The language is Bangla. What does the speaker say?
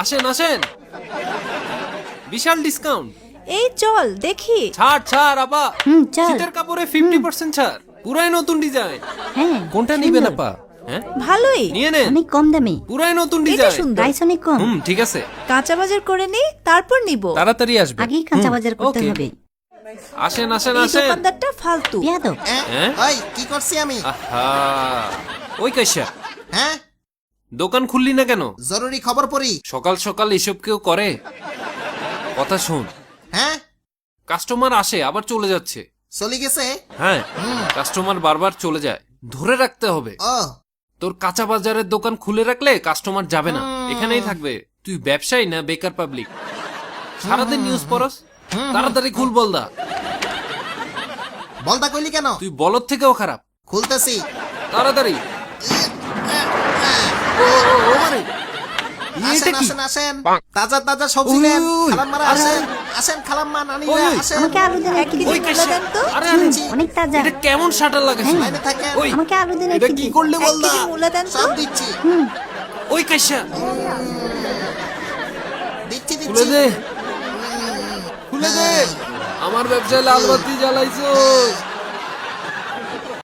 আসেন আসেন, বিশাল ডিসকাউন্ট। এই চল দেখি। ছাড় ছাড় আপা, চল। শীতের কাপড়ে 50% ছাড়, পুরাই নতুন ডিজাইন। হ্যাঁ কোনটা নিবেন আপা? হ্যাঁ ভালোই, নিয়ে নেন, অনেক কম দামে, পুরাই নতুন এটা ডিজাইন। সুন্দর। প্রাইস অনেক কম। ঠিক আছে, কাঁচা বাজার করে নি, তারপর নিব। তাড়াতাড়ি আসবে। আগেই কাঁচা বাজার করতে ওকে। হবে। আসেন আসেন এই আসেন। দোকানদারটা ফালতু। বিয়াদব। হ্যাঁ? ওই কি করছি আমি? আহা, ওই কাইসা, হ্যাঁ, দোকান খুললি না কেন? জরুরি খবর পড়ি। সকাল সকাল এসব কেউ করে? কথা শোন, হ্যাঁ, কাস্টমার আসে আবার চলে যাচ্ছে। চলে গেছে। হ্যাঁ, কাস্টমার বারবার চলে যায়, ধরে রাখতে হবে। ও তোর কাঁচা বাজারের দোকান খুলে রাখলে কাস্টমার যাবে না, এখানেই থাকবে। তুই ব্যবসায়ী না বেকার পাবলিক? সারাদিন নিউজ পড়স, তাড়াতাড়ি খুল বলদা। বলদা কইলি কেন? তুই বলদ থেকেও খারাপ, খুলতেছি। তাড়াতাড়ি। আসেন আসেন আসেন, তাজা তাজা সবজি নেন। খালাম্মারা আসেন, আসেন খালাম্মা, নানিরা আসেন। আমাকে আলু দেন এক কেজি। ওই কাইসা, দেন তো। আরে আরে, অনেক তাজা। এটা কেমন শাটার লাগাইছিস? লাইনে থাকেন। ওই, আমাকে আলু দেন এক এটা কেজি। কি করলে এক বলদা? কেজি মূলা দেন তো। সব দিচ্ছি ওই কাইসা, দিচ্ছি খুলে দিচ্ছি। দে, খুলে দে। আমার ব্যবসায় লাল বাতি জ্বালাইছো।